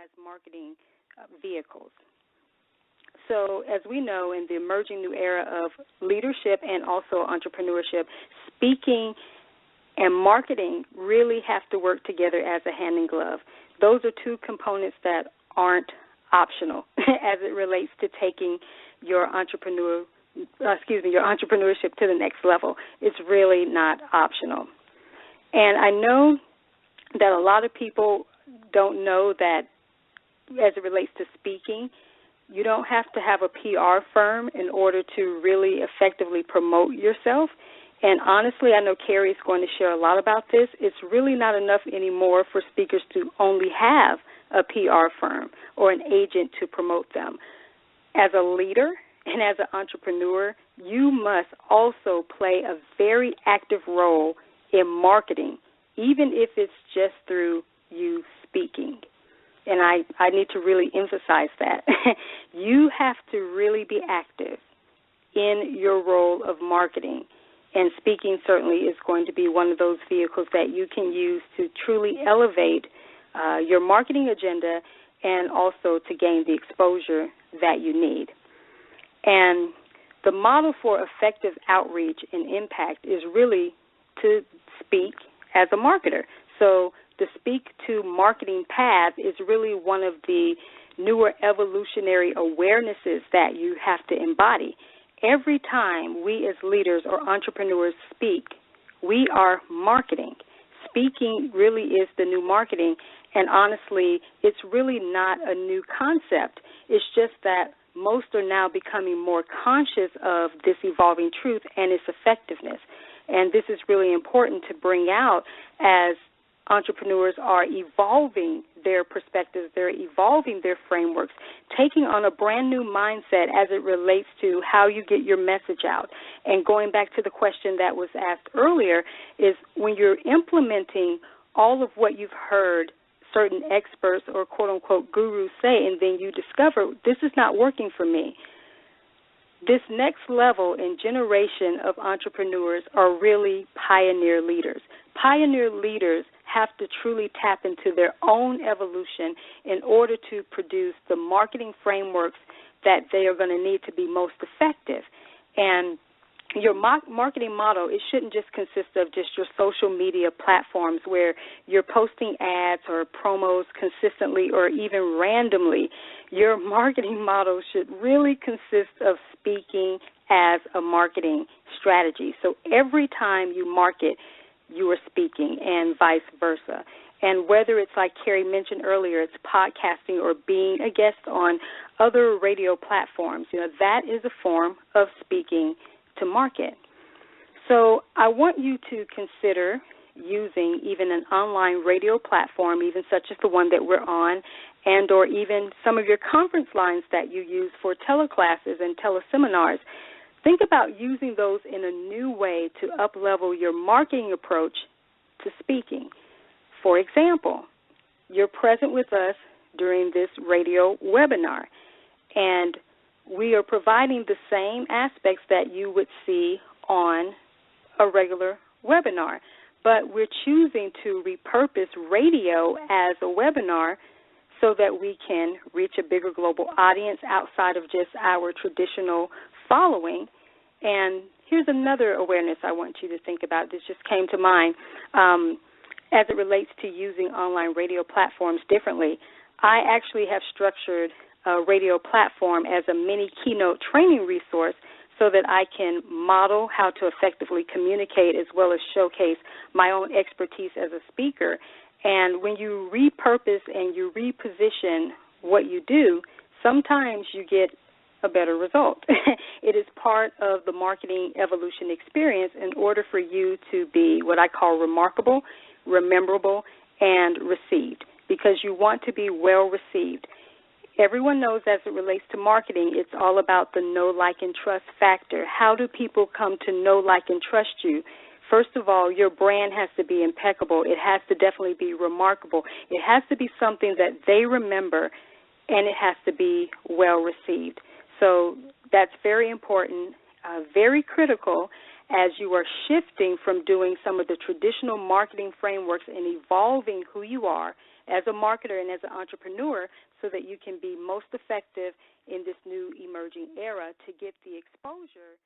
as marketing vehicles. So as we know, in the emerging new era of leadership and also entrepreneurship, speaking and marketing really have to work together as a hand in glove. Those are two components that aren't optional as it relates to taking your entrepreneurship to the next level. It's really not optional. And I know that a lot of people don't know that as it relates to speaking, you don't have to have a PR firm in order to really effectively promote yourself. And honestly, I know Carrie's going to share a lot about this. It's really not enough anymore for speakers to only have a PR firm or an agent to promote them. As a leader and as an entrepreneur, you must also play a very active role in marketing, even if it's just through you speaking. And I need to really emphasize that. You have to really be active in your role of marketing. And speaking certainly is going to be one of those vehicles that you can use to truly elevate your marketing agenda and also to gain the exposure that you need. And the model for effective outreach and impact is really to speak as a marketer. So the Speak to Marketing path is really one of the newer evolutionary awarenesses that you have to embody. Every time we as leaders or entrepreneurs speak, we are marketing. Speaking really is the new marketing, and honestly, it's really not a new concept. It's just that most are now becoming more conscious of this evolving truth and its effectiveness. And this is really important to bring out as entrepreneurs are evolving their perspectives, they're evolving their frameworks, taking on a brand new mindset as it relates to how you get your message out. And going back to the question that was asked earlier is when you're implementing all of what you've heard certain experts or quote-unquote gurus say, and then you discover this is not working for me. This next level and generation of entrepreneurs are really pioneer leaders. Pioneer leaders have to truly tap into their own evolution in order to produce the marketing frameworks that they are going to need to be most effective. And your marketing model, it shouldn't just consist of just your social media platforms where you're posting ads or promos consistently or even randomly. Your marketing model should really consist of speaking as a marketing strategy. So every time you market, you are speaking and vice versa. And whether it's like Carrie mentioned earlier, it's podcasting or being a guest on other radio platforms, that is a form of speaking to market. So I want you to consider using even an online radio platform, even such as the one that we're on, and or even some of your conference lines that you use for teleclasses and teleseminars. Think about using those in a new way to up-level your marketing approach to speaking. For example, you're present with us during this radio webinar, and we are providing the same aspects that you would see on a regular webinar, but we're choosing to repurpose radio as a webinar so that we can reach a bigger global audience outside of just our traditional following. And here's another awareness I want you to think about. This just came to mind as it relates to using online radio platforms differently. I actually have structured a radio platform as a mini keynote training resource so that I can model how to effectively communicate as well as showcase my own expertise as a speaker. And when you repurpose and you reposition what you do, sometimes you get a better result. It is part of the marketing evolution experience in order for you to be what I call remarkable, rememberable, and received, because you want to be well received. Everyone knows as it relates to marketing, it's all about the know, like, and trust factor. How do people come to know, like, and trust you? First of all, your brand has to be impeccable. It has to definitely be remarkable. It has to be something that they remember, and it has to be well received. So that's very important, very critical as you are shifting from doing some of the traditional marketing frameworks and evolving who you are as a marketer and as an entrepreneur so that you can be most effective in this new emerging era to get the exposure